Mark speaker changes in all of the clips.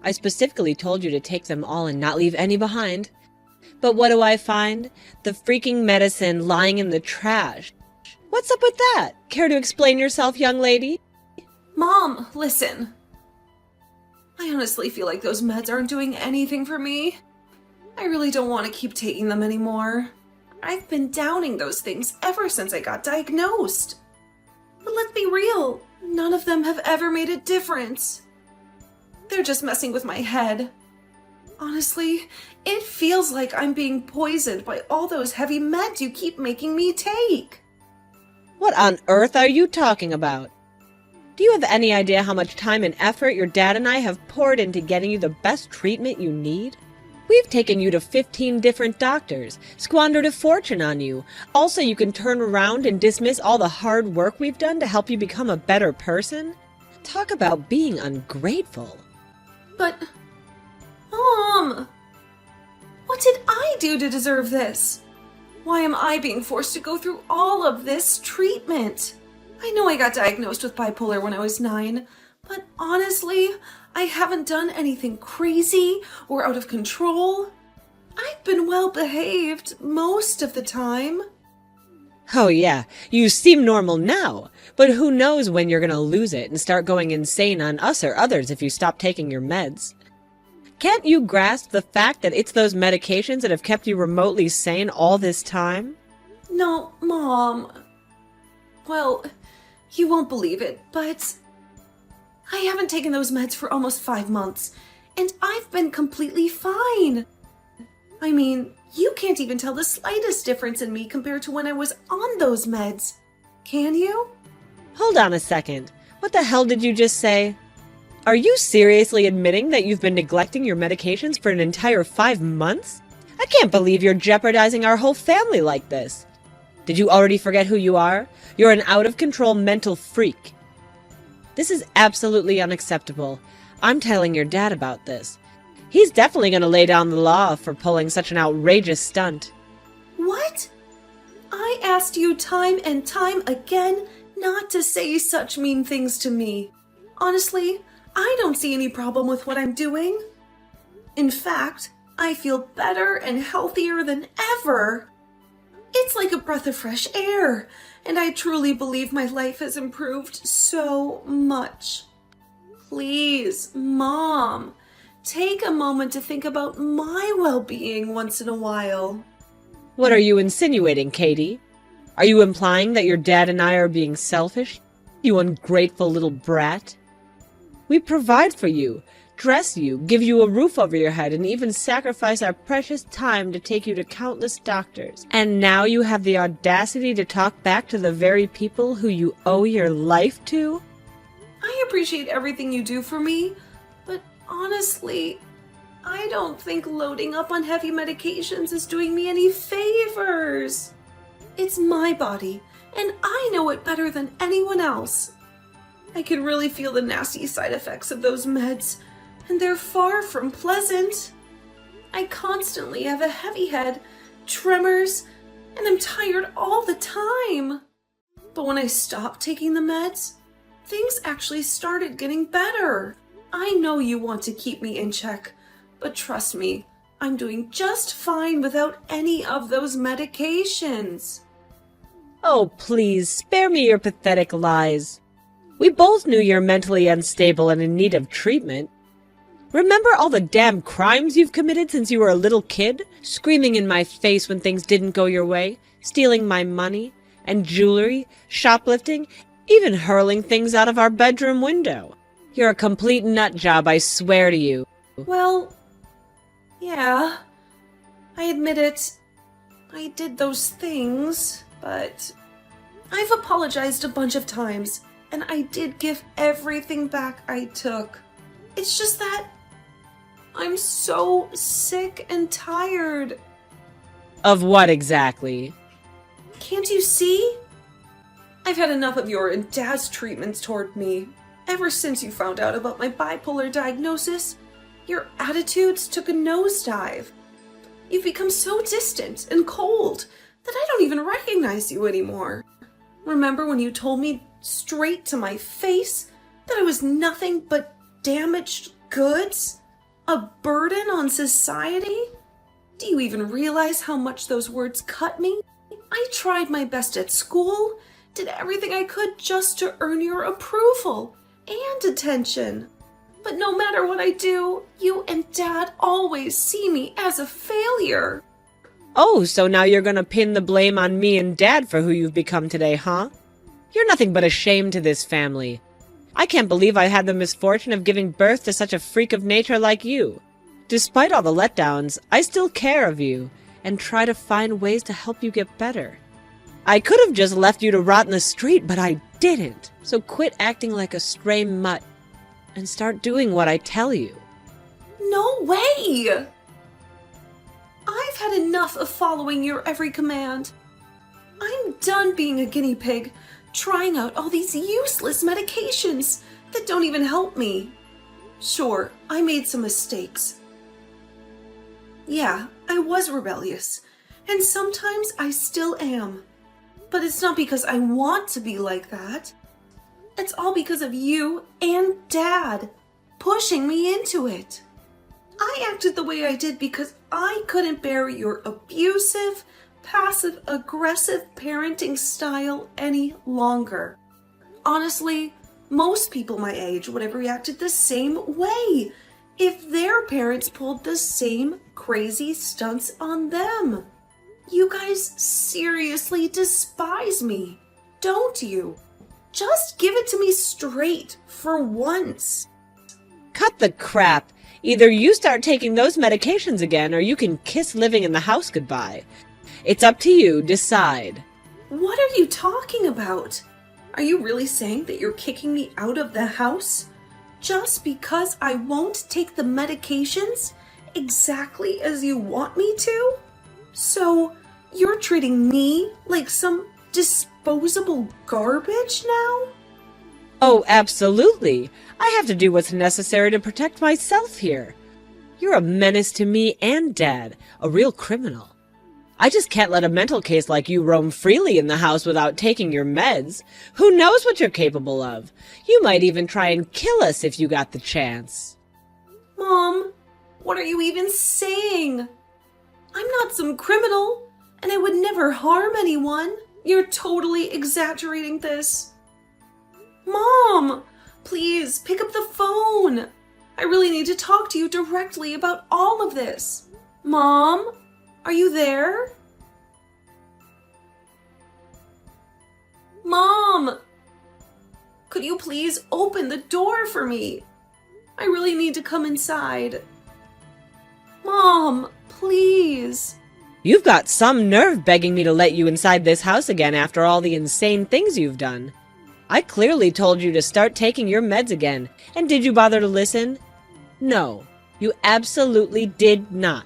Speaker 1: I specifically told you to take them all and not leave any behind. But what do I find? The freaking medicine lying in the trash. What's up with that? Care to explain yourself, young lady?
Speaker 2: Mom, listen. I honestly feel like those meds aren't doing anything for me. I really don't want to keep taking them anymore. I've been downing those things ever since I got diagnosed. But let's be real, none of them have ever made a difference. They're just messing with my head. Honestly, it feels like I'm being poisoned by all those heavy meds you keep making me take.
Speaker 1: What on earth are you talking about? Do you have any idea how much time and effort your dad and I have poured into getting you the best treatment you need? We've taken you to 15 different doctors, squandered a fortune on you. Also, you can turn around and dismiss all the hard work we've done to help you become a better person? Talk about being ungrateful.
Speaker 2: But, Mom, what did I do to deserve this? Why am I being forced to go through all of this treatment? I know I got diagnosed with bipolar when I was 9, but honestly, I haven't done anything crazy or out of control. I've been well behaved most of the time.
Speaker 1: Oh yeah, you seem normal now, but who knows when you're gonna lose it and start going insane on us or others if you stop taking your meds. Can't you grasp the fact that it's those medications that have kept you remotely sane all this time?
Speaker 2: No, Mom. Well, you won't believe it, but I haven't taken those meds for almost 5 months, and I've been completely fine. I mean, you can't even tell the slightest difference in me compared to when I was on those meds. Can you?
Speaker 1: Hold on a second. What the hell did you just say? Are you seriously admitting that you've been neglecting your medications for an entire 5 months? I can't believe you're jeopardizing our whole family like this. Did you already forget who you are? You're an out-of-control mental freak. This is absolutely unacceptable. I'm telling your dad about this. He's definitely going to lay down the law for pulling such an outrageous stunt.
Speaker 2: What? I asked you time and time again not to say such mean things to me. Honestly, I don't see any problem with what I'm doing. In fact, I feel better and healthier than ever. It's like a breath of fresh air, and I truly believe my life has improved so much. Please, Mom, take a moment to think about my well-being once in a while.
Speaker 1: What are you insinuating, Katie? Are you implying that your dad and I are being selfish? You ungrateful little brat. We provide for you, dress you, give you a roof over your head, and even sacrifice our precious time to take you to countless doctors. And now you have the audacity to talk back to the very people who you owe your life to?
Speaker 2: I appreciate everything you do for me, but honestly, I don't think loading up on heavy medications is doing me any favors. It's my body, and I know it better than anyone else. I can really feel the nasty side effects of those meds, and they're far from pleasant. I constantly have a heavy head, tremors, and I'm tired all the time. But when I stopped taking the meds, things actually started getting better. I know you want to keep me in check, but trust me, I'm doing just fine without any of those medications.
Speaker 1: Oh, please, spare me your pathetic lies. We both knew you're mentally unstable and in need of treatment. Remember all the damn crimes you've committed since you were a little kid? Screaming in my face when things didn't go your way, stealing my money and jewelry, shoplifting, even hurling things out of our bedroom window. You're a complete nut job, I swear to you.
Speaker 2: Well, yeah, I admit it. I did those things, but I've apologized a bunch of times, and I did give everything back I took. It's just that I'm so sick and tired.
Speaker 1: Of what exactly?
Speaker 2: Can't you see? I've had enough of your and Dad's treatments toward me. Ever since you found out about my bipolar diagnosis, your attitudes took a nosedive. You've become so distant and cold that I don't even recognize you anymore. Remember when you told me straight to my face that I was nothing but damaged goods? A burden on society? Do you even realize how much those words cut me? I tried my best at school, did everything I could just to earn your approval and attention. But no matter what I do, you and Dad always see me as a failure.
Speaker 1: Oh, so now you're gonna pin the blame on me and Dad for who you've become today, huh? You're nothing but a shame to this family. I can't believe I had the misfortune of giving birth to such a freak of nature like you. Despite all the letdowns, I still care of you and try to find ways to help you get better. I could have just left you to rot in the street, but I didn't. So quit acting like a stray mutt and start doing what I tell you.
Speaker 2: No way! I've had enough of following your every command. I'm done being a guinea pig, trying out all these useless medications that don't even help me. Sure, I made some mistakes. Yeah, I was rebellious, and sometimes I still am. But it's not because I want to be like that. It's all because of you and Dad pushing me into it. I acted the way I did because I couldn't bear your abusive, passive-aggressive parenting style any longer. Honestly, most people my age would have reacted the same way if their parents pulled the same crazy stunts on them. You guys seriously despise me, don't you? Just give it to me straight for once.
Speaker 1: Cut the crap. Either you start taking those medications again, or you can kiss living in the house goodbye. It's up to you. Decide.
Speaker 2: What are you talking about? Are you really saying that you're kicking me out of the house just because I won't take the medications exactly as you want me to? So you're treating me like some disposable garbage now?
Speaker 1: Oh, absolutely. I have to do what's necessary to protect myself here. You're a menace to me and Dad, a real criminal. I just can't let a mental case like you roam freely in the house without taking your meds. Who knows what you're capable of? You might even try and kill us if you got the chance.
Speaker 2: Mom, what are you even saying? I'm not some criminal, and I would never harm anyone. You're totally exaggerating this. Mom, please pick up the phone. I really need to talk to you directly about all of this. Mom, are you there? Mom, could you please open the door for me? I really need to come inside. Mom, please.
Speaker 1: You've got some nerve begging me to let you inside this house again after all the insane things you've done. I clearly told you to start taking your meds again, and did you bother to listen? No, you absolutely did not.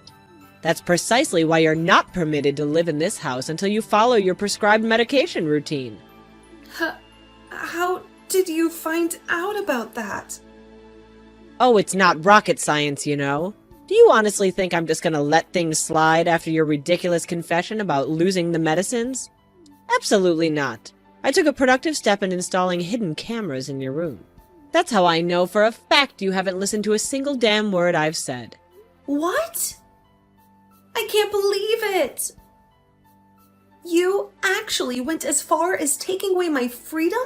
Speaker 1: That's precisely why you're not permitted to live in this house until you follow your prescribed medication routine.
Speaker 2: How did you find out about that?
Speaker 1: Oh, it's not rocket science, you know. Do you honestly think I'm just gonna let things slide after your ridiculous confession about losing the medicines? Absolutely not. I took a productive step in installing hidden cameras in your room. That's how I know for a fact you haven't listened to a single damn word I've said.
Speaker 2: What? I can't believe it! You actually went as far as taking away my freedom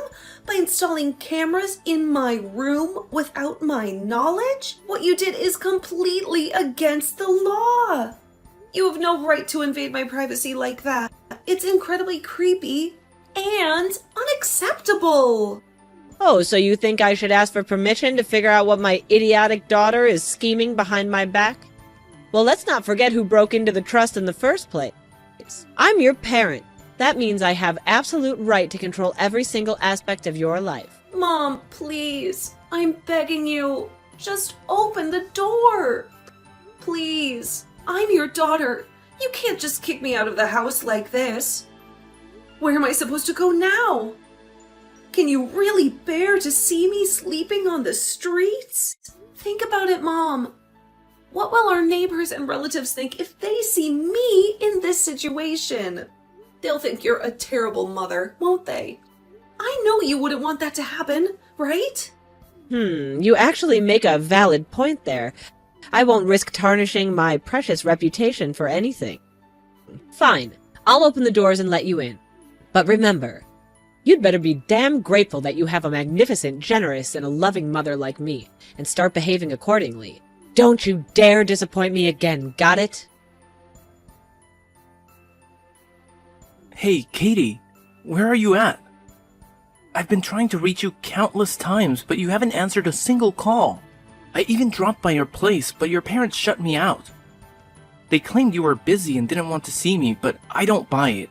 Speaker 2: by installing cameras in my room without my knowledge? What you did is completely against the law. You have no right to invade my privacy like that. It's incredibly creepy and unacceptable.
Speaker 1: Oh, so you think I should ask for permission to figure out what my idiotic daughter is scheming behind my back? Well, let's not forget who broke into the trust in the first place. I'm your parent. That means I have absolute right to control every single aspect of your life.
Speaker 2: Mom, please. I'm begging you. Just open the door. Please. I'm your daughter. You can't just kick me out of the house like this. Where am I supposed to go now? Can you really bear to see me sleeping on the streets? Think about it, Mom. What will our neighbors and relatives think if they see me in this situation? They'll think you're a terrible mother, won't they? I know you wouldn't want that to happen, right?
Speaker 1: You actually make a valid point there. I won't risk tarnishing my precious reputation for anything. Fine, I'll open the doors and let you in. But remember, you'd better be damn grateful that you have a magnificent, generous, and a loving mother like me, and start behaving accordingly. Don't you dare disappoint me again, got it?
Speaker 3: Hey, Katie, where are you at? I've been trying to reach you countless times, but you haven't answered a single call. I even dropped by your place, but your parents shut me out. They claimed you were busy and didn't want to see me, but I don't buy it.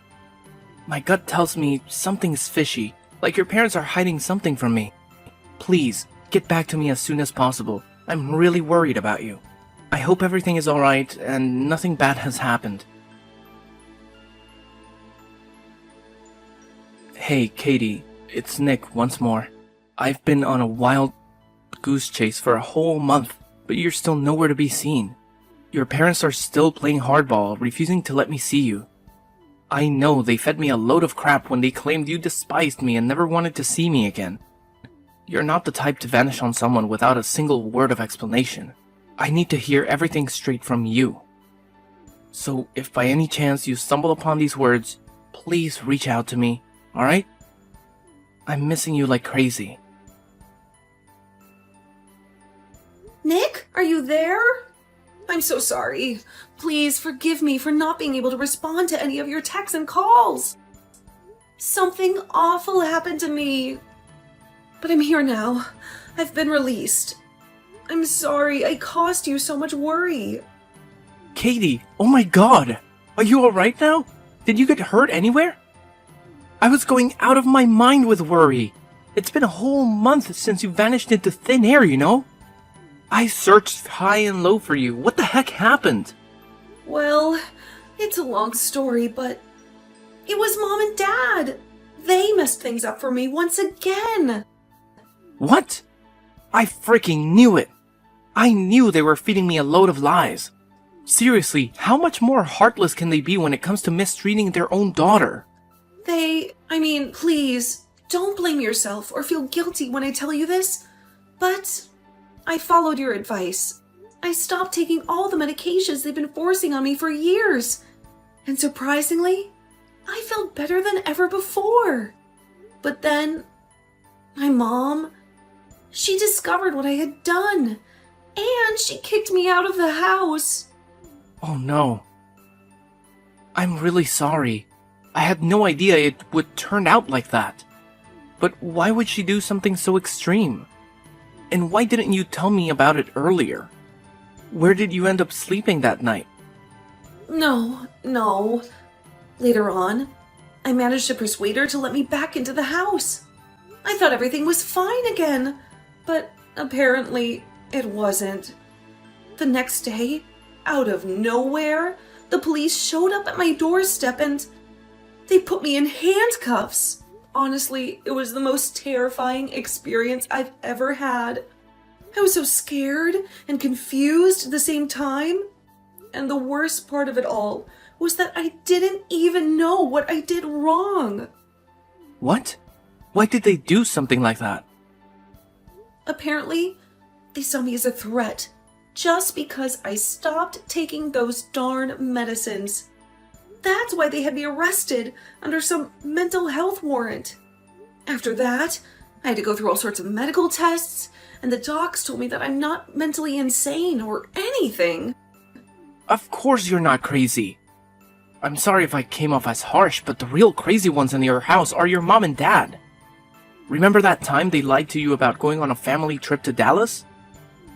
Speaker 3: My gut tells me something's fishy, like your parents are hiding something from me. Please, get back to me as soon as possible. I'm really worried about you. I hope everything is alright and nothing bad has happened. Hey, Katie, it's Nick once more. I've been on a wild goose chase for a whole month, but you're still nowhere to be seen. Your parents are still playing hardball, refusing to let me see you. I know they fed me a load of crap when they claimed you despised me and never wanted to see me again. You're not the type to vanish on someone without a single word of explanation. I need to hear everything straight from you. So if by any chance you stumble upon these words, please reach out to me, alright? I'm missing you like crazy.
Speaker 2: Nick, are you there? I'm so sorry. Please forgive me for not being able to respond to any of your texts and calls. Something awful happened to me. But I'm here now. I've been released. I'm sorry I caused you so much worry.
Speaker 3: Katie, oh my god! Are you alright now? Did you get hurt anywhere? I was going out of my mind with worry. It's been a whole month since you vanished into thin air, you know? I searched high and low for you. What the heck happened?
Speaker 2: Well, it's a long story, but it was Mom and Dad. They messed things up for me once again.
Speaker 3: What? I freaking knew it. I knew they were feeding me a load of lies. Seriously, how much more heartless can they be when it comes to mistreating their own daughter?
Speaker 2: Please, don't blame yourself or feel guilty when I tell you this, but I followed your advice. I stopped taking all the medications they've been forcing on me for years. And surprisingly, I felt better than ever before. But then, my mom, she discovered what I had done, and she kicked me out of the house.
Speaker 3: Oh no. I'm really sorry. I had no idea it would turn out like that. But why would she do something so extreme? And why didn't you tell me about it earlier? Where did you end up sleeping that night?
Speaker 2: No. Later on, I managed to persuade her to let me back into the house. I thought everything was fine again, but apparently it wasn't. The next day, out of nowhere, the police showed up at my doorstep and they put me in handcuffs. Honestly, it was the most terrifying experience I've ever had. I was so scared and confused at the same time. And the worst part of it all was that I didn't even know what I did wrong.
Speaker 3: What? Why did they do something like that?
Speaker 2: Apparently, they saw me as a threat just because I stopped taking those darn medicines. That's why they had me arrested under some mental health warrant. After that, I had to go through all sorts of medical tests, and the docs told me that I'm not mentally insane or anything.
Speaker 3: Of course you're not crazy. I'm sorry if I came off as harsh, but the real crazy ones in your house are your mom and dad. Remember that time they lied to you about going on a family trip to Dallas?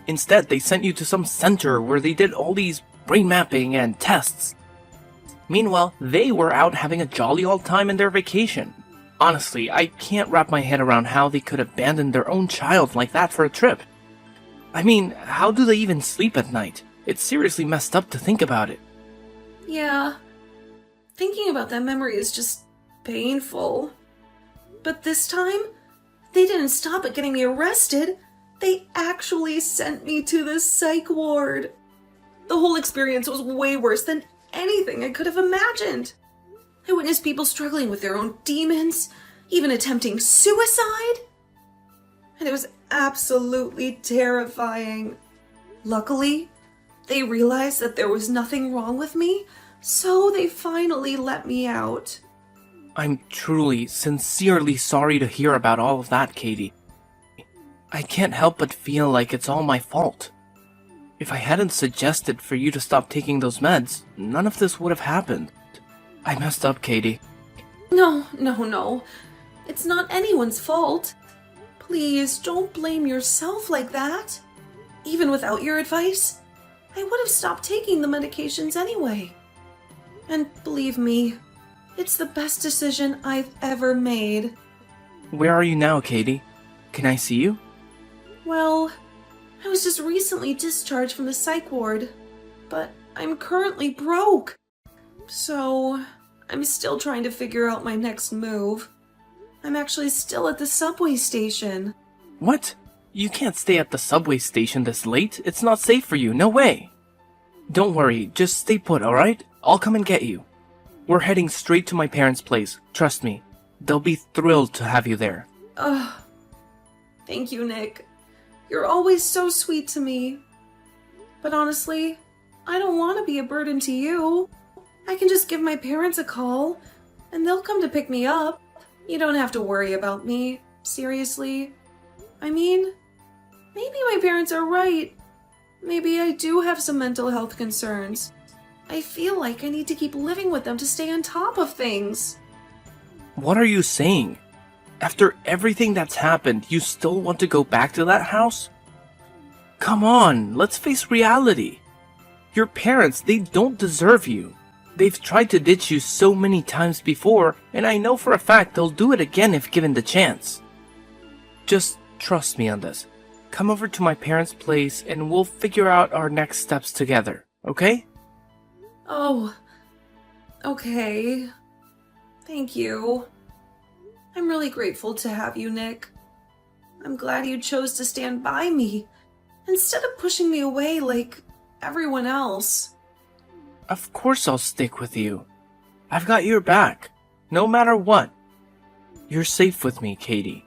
Speaker 3: Instead, they sent you to some center where they did all these brain mapping and tests. Meanwhile, they were out having a jolly old time in their vacation. Honestly, I can't wrap my head around how they could abandon their own child like that for a trip. I mean, how do they even sleep at night? It's seriously messed up to think about it.
Speaker 2: Yeah, thinking about that memory is just painful. But this time, they didn't stop at getting me arrested. They actually sent me to the psych ward. The whole experience was way worse than anything I could have imagined. I witnessed people struggling with their own demons, even attempting suicide. And it was absolutely terrifying. Luckily, They realized that there was nothing wrong with me, so they finally let me out.
Speaker 3: I'm truly, sincerely sorry to hear about all of that, Katie. I can't help but feel like it's all my fault. If I hadn't suggested for you to stop taking those meds, none of this would have happened. I messed up, Katie.
Speaker 2: No. It's not anyone's fault. Please, don't blame yourself like that. Even without your advice, I would have stopped taking the medications anyway. And believe me, it's the best decision I've ever made.
Speaker 3: Where are you now, Katie? Can I see you?
Speaker 2: Well, I was just recently discharged from the psych ward, but I'm currently broke. So, I'm still trying to figure out my next move. I'm actually still at the subway station.
Speaker 3: What? You can't stay at the subway station this late. It's not safe for you. No way. Don't worry. Just stay put, alright? I'll come and get you. We're heading straight to my parents' place. Trust me. They'll be thrilled to have you there.
Speaker 2: Ugh. Thank you, Nick. You're always so sweet to me. But honestly, I don't want to be a burden to you. I can just give my parents a call, and they'll come to pick me up. You don't have to worry about me. Seriously. I mean, maybe my parents are right. Maybe I do have some mental health concerns. I feel like I need to keep living with them to stay on top of things.
Speaker 3: What are you saying? After everything that's happened, you still want to go back to that house? Come on, let's face reality. Your parents, they don't deserve you. They've tried to ditch you so many times before, and I know for a fact they'll do it again if given the chance. Just trust me on this. Come over to my parents' place and we'll figure out our next steps together, okay?
Speaker 2: Oh, okay. Thank you. I'm really grateful to have you, Nick. I'm glad you chose to stand by me, instead of pushing me away like everyone else.
Speaker 3: Of course I'll stick with you. I've got your back, no matter what. You're safe with me, Katie.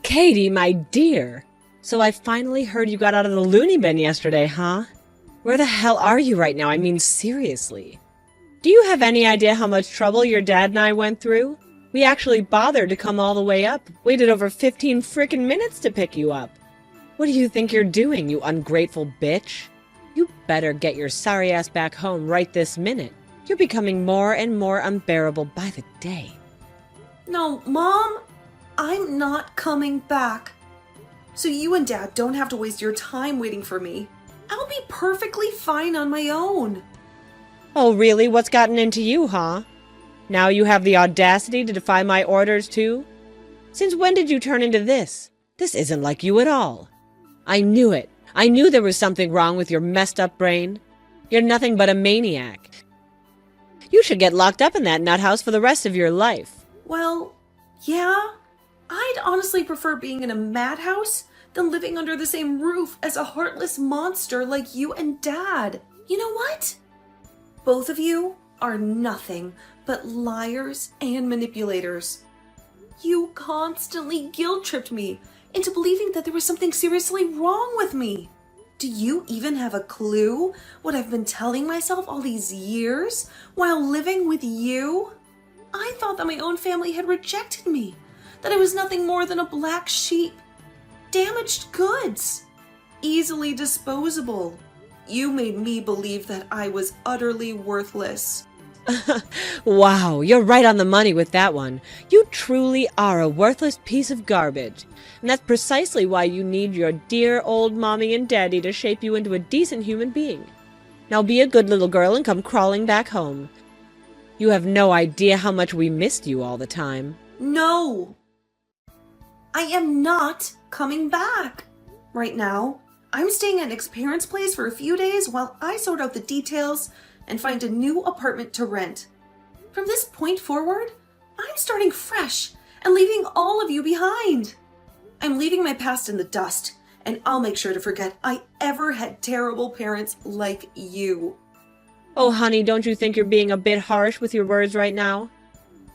Speaker 1: Katie, my dear. So I finally heard you got out of the loony bin yesterday, huh? Where the hell are you right now? I mean, seriously. Do you have any idea how much trouble your dad and I went through? We actually bothered to come all the way up, waited over 15 frickin' minutes to pick you up. What do you think you're doing, you ungrateful bitch? You better get your sorry ass back home right this minute. You're becoming more and more unbearable by the day.
Speaker 2: No, Mom, I'm not coming back. So you and Dad don't have to waste your time waiting for me. I'll be perfectly fine on my own.
Speaker 1: Oh, really? What's gotten into you, huh? Now you have the audacity to defy my orders, too? Since when did you turn into this? This isn't like you at all. I knew it. I knew there was something wrong with your messed up brain. You're nothing but a maniac. You should get locked up in that nut house for the rest of your life.
Speaker 2: Well, yeah. I'd honestly prefer being in a madhouse than living under the same roof as a heartless monster like you and Dad. You know what? Both of you are nothing but liars and manipulators. You constantly guilt-tripped me into believing that there was something seriously wrong with me. Do you even have a clue what I've been telling myself all these years while living with you? I thought that my own family had rejected me, that I was nothing more than a black sheep, damaged goods, easily disposable. You made me believe that I was utterly worthless.
Speaker 1: Wow, you're right on the money with that one. You truly are a worthless piece of garbage. And that's precisely why you need your dear old mommy and daddy to shape you into a decent human being. Now be a good little girl and come crawling back home. You have no idea how much we missed you all the time.
Speaker 2: No! I am not coming back. Right now, I'm staying at Nick's parents' place for a few days while I sort out the details and find a new apartment to rent. From this point forward, I'm starting fresh and leaving all of you behind. I'm leaving my past in the dust, and I'll make sure to forget I ever had terrible parents like you.
Speaker 1: Oh, honey, don't you think you're being a bit harsh with your words right now?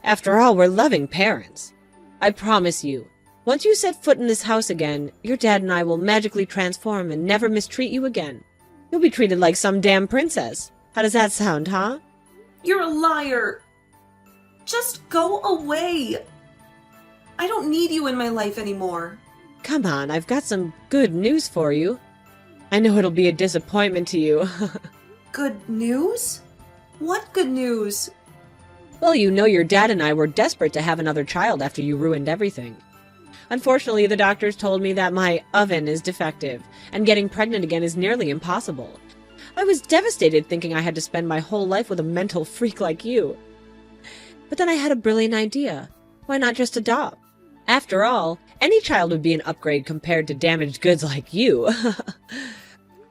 Speaker 1: After all, we're loving parents. I promise you, Once you set foot in this house again, your dad and I will magically transform and never mistreat you again. You'll be treated like some damn princess. How does that sound, huh?
Speaker 2: You're a liar. Just go away. I don't need you in my life anymore.
Speaker 1: Come on, I've got some good news for you. I know it'll be a disappointment to you.
Speaker 2: Good news? What good news?
Speaker 1: Well, you know your dad and I were desperate to have another child after you ruined everything. Unfortunately, the doctors told me that my oven is defective, and getting pregnant again is nearly impossible. I was devastated thinking I had to spend my whole life with a mental freak like you. But then I had a brilliant idea. Why not just adopt? After all, any child would be an upgrade compared to damaged goods like you.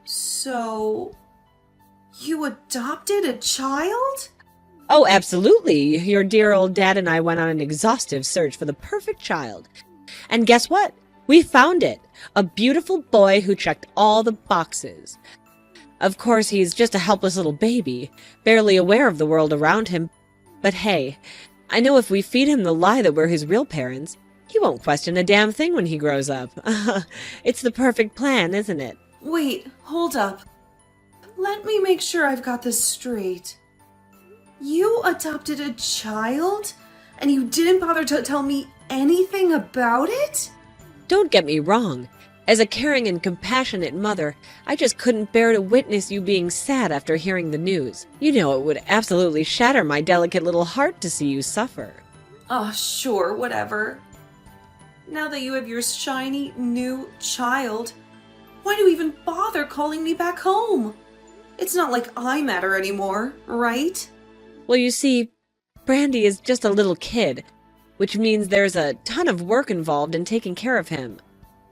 Speaker 2: So, you adopted a child?
Speaker 1: Oh, absolutely. Your dear old dad and I went on an exhaustive search for the perfect child. And guess what? We found it. A beautiful boy who checked all the boxes. Of course, he's just a helpless little baby, barely aware of the world around him. But hey, I know if we feed him the lie that we're his real parents, he won't question a damn thing when he grows up. It's the perfect plan, isn't it?
Speaker 2: Wait, hold up. Let me make sure I've got this straight. You adopted a child? And you didn't bother to tell me anything about it?
Speaker 1: Don't get me wrong. As a caring and compassionate mother, I just couldn't bear to witness you being sad after hearing the news. You know it would absolutely shatter my delicate little heart to see you suffer.
Speaker 2: Oh, sure, whatever. Now that you have your shiny new child, why do you even bother calling me back home? It's not like I matter anymore, right?
Speaker 1: Well, you see, Brandy is just a little kid, which means there's a ton of work involved in taking care of him.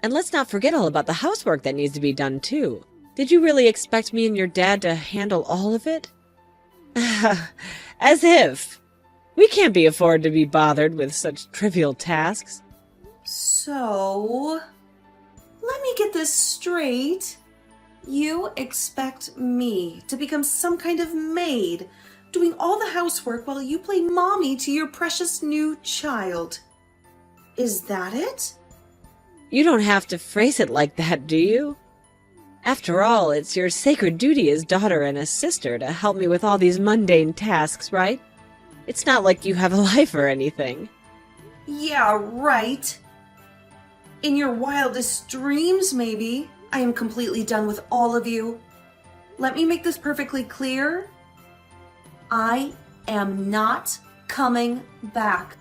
Speaker 1: And let's not forget all about the housework that needs to be done, too. Did you really expect me and your dad to handle all of it? As if. We can't be afforded to be bothered with such trivial tasks.
Speaker 2: So, let me get this straight. You expect me to become some kind of maid, doing all the housework while you play mommy to your precious new child. Is that it?
Speaker 1: You don't have to phrase it like that, do you? After all, it's your sacred duty as daughter and as sister to help me with all these mundane tasks, right? It's not like you have a life or anything.
Speaker 2: Yeah, right. In your wildest dreams, maybe. I am completely done with all of you. Let me make this perfectly clear. I am not coming back.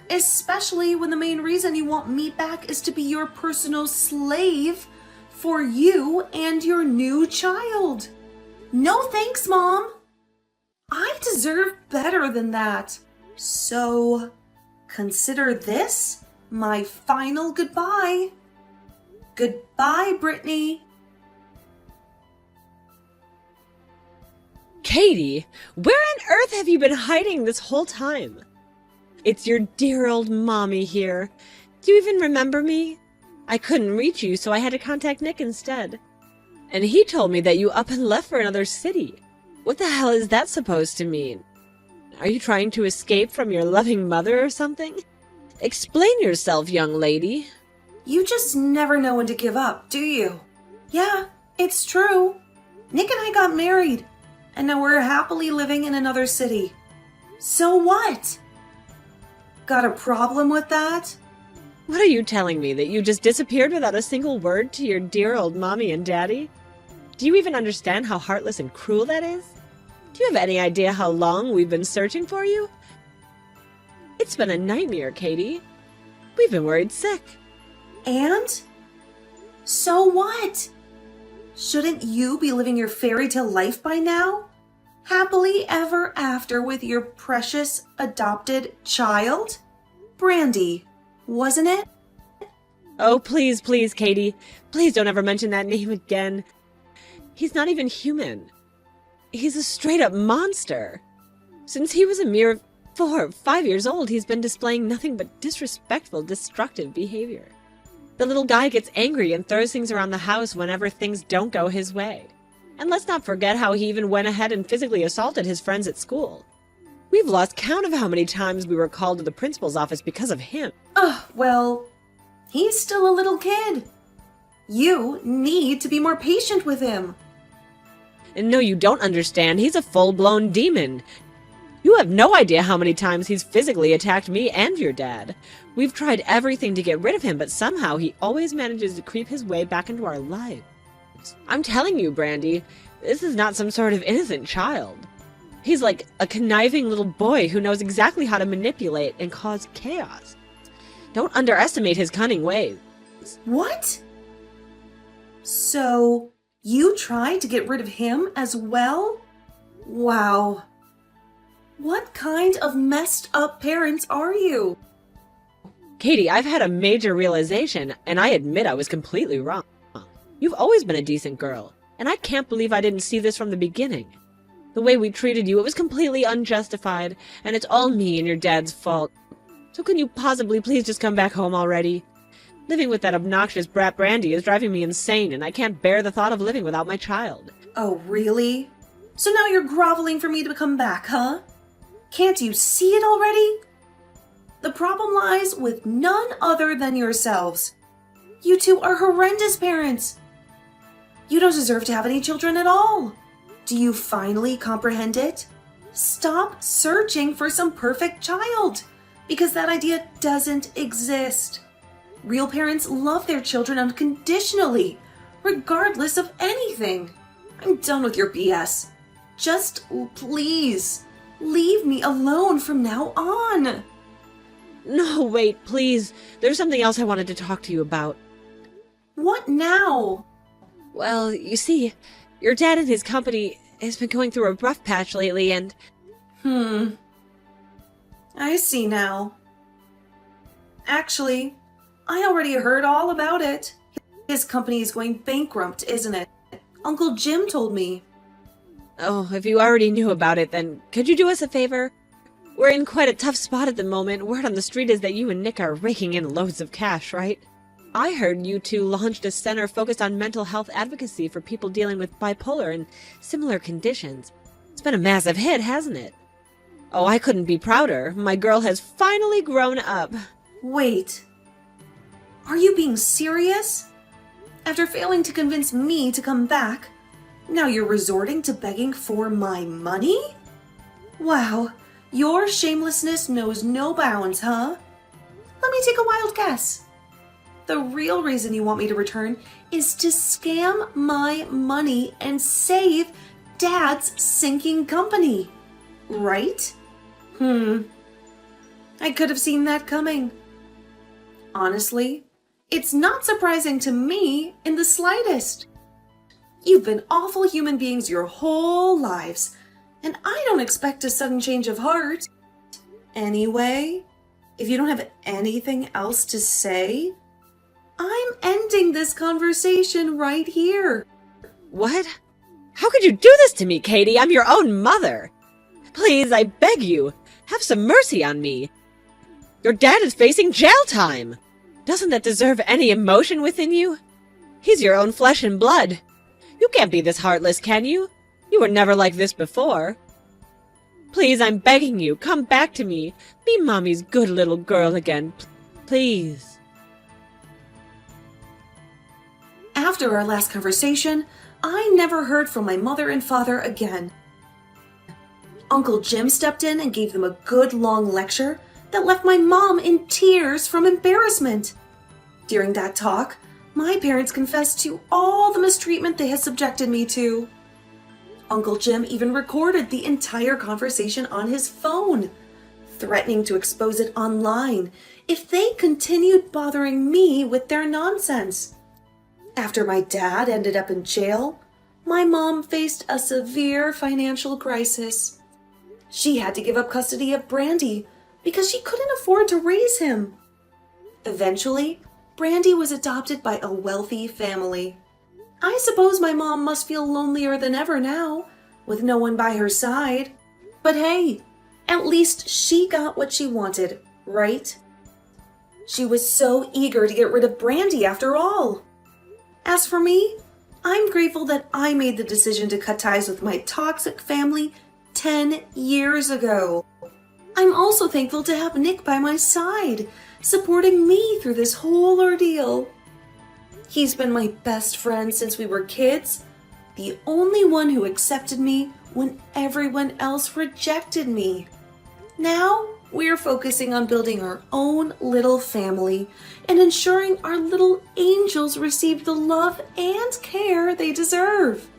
Speaker 2: Especially when the main reason you want me back is to be your personal slave for you and your new child. No thanks, Mom. I deserve better than that. So, consider this my final goodbye. Goodbye, Brittany.
Speaker 1: Katie, where on earth have you been hiding this whole time? It's your dear old mommy here. Do you even remember me? I couldn't reach you, so I had to contact Nick instead. And he told me that you up and left for another city. What the hell is that supposed to mean? Are you trying to escape from your loving mother or something? Explain yourself, young lady.
Speaker 2: You just never know when to give up, do you? Yeah, it's true. Nick and I got married, and now we're happily living in another city. So what? Got a problem with that?
Speaker 1: What are you telling me, that you just disappeared without a single word to your dear old mommy and daddy? Do you even understand how heartless and cruel that is? Do you have any idea how long we've been searching for you? It's been a nightmare, Katie. We've been worried sick.
Speaker 2: And? So what? Shouldn't you be living your fairy tale life by now? Happily ever after with your precious adopted child? Brandy, wasn't it?
Speaker 1: Oh, please, please, Katie. Please don't ever mention that name again. He's not even human. He's a straight-up monster. Since he was a mere 4 or 5 years old, he's been displaying nothing but disrespectful, destructive behavior. The little guy gets angry and throws things around the house whenever things don't go his way. And let's not forget how he even went ahead and physically assaulted his friends at school. We've lost count of how many times we were called to the principal's office because of him.
Speaker 2: Well, He's still a little kid. You need to be more patient with him.
Speaker 1: And no, you don't understand. He's a full-blown demon. You have no idea how many times he's physically attacked me and your dad. We've tried everything to get rid of him, but somehow he always manages to creep his way back into our lives. I'm telling you, Brandy, this is not some sort of innocent child. He's like a conniving little boy who knows exactly how to manipulate and cause chaos. Don't underestimate his cunning ways.
Speaker 2: What? So, you tried to get rid of him as well? Wow. What kind of messed up parents are you?
Speaker 1: Katie, I've had a major realization, and I admit I was completely wrong. You've always been a decent girl, and I can't believe I didn't see this from the beginning. The way we treated you, it was completely unjustified, and it's all me and your dad's fault. So can you possibly please just come back home already? Living with that obnoxious brat Brandy is driving me insane, and I can't bear the thought of living without my child.
Speaker 2: Oh, really? So now you're groveling for me to come back, huh? Can't you see it already? The problem lies with none other than yourselves. You two are horrendous parents. You don't deserve to have any children at all. Do you finally comprehend it? Stop searching for some perfect child, because that idea doesn't exist. Real parents love their children unconditionally, regardless of anything. I'm done with your BS. Just please, leave me alone from now on.
Speaker 1: No, wait, please. There's something else I wanted to talk to you about.
Speaker 2: What now?
Speaker 1: Well, you see, your dad and his company has been going through a rough patch lately, and...
Speaker 2: I see now. Actually, I already heard all about it. His company is going bankrupt, isn't it? Uncle Jim told me.
Speaker 1: Oh, if you already knew about it, then could you do us a favor? We're in quite a tough spot at the moment. Word on the street is that you and Nick are raking in loads of cash, right? I heard you two launched a center focused on mental health advocacy for people dealing with bipolar and similar conditions. It's been a massive hit, hasn't it? Oh, I couldn't be prouder. My girl has finally grown up.
Speaker 2: Wait. Are you being serious? After failing to convince me to come back, now you're resorting to begging for my money? Wow, your shamelessness knows no bounds, huh? Let me take a wild guess. The real reason you want me to return is to scam my money and save Dad's sinking company, right? I could have seen that coming. Honestly, it's not surprising to me in the slightest. You've been awful human beings your whole lives, and I don't expect a sudden change of heart. Anyway, if you don't have anything else to say, I'm ending this conversation right here.
Speaker 1: What? How could you do this to me, Katie? I'm your own mother. Please, I beg you, have some mercy on me. Your dad is facing jail time. Doesn't that deserve any emotion within you? He's your own flesh and blood. You can't be this heartless, can you? You were never like this before. Please, I'm begging you, come back to me. Be Mommy's good little girl again, please.
Speaker 2: After our last conversation, I never heard from my mother and father again. Uncle Jim stepped in and gave them a good long lecture that left my mom in tears from embarrassment. During that talk, my parents confessed to all the mistreatment they had subjected me to. Uncle Jim even recorded the entire conversation on his phone, threatening to expose it online if they continued bothering me with their nonsense. After my dad ended up in jail, my mom faced a severe financial crisis. She had to give up custody of Brandy because she couldn't afford to raise him. Eventually, Brandy was adopted by a wealthy family. I suppose my mom must feel lonelier than ever now, with no one by her side. But hey, at least she got what she wanted, right? She was so eager to get rid of Brandy after all. As for me, I'm grateful that I made the decision to cut ties with my toxic family 10 years ago. I'm also thankful to have Nick by my side, supporting me through this whole ordeal. He's been my best friend since we were kids, the only one who accepted me when everyone else rejected me. Now, we're focusing on building our own little family and ensuring our little angels receive the love and care they deserve.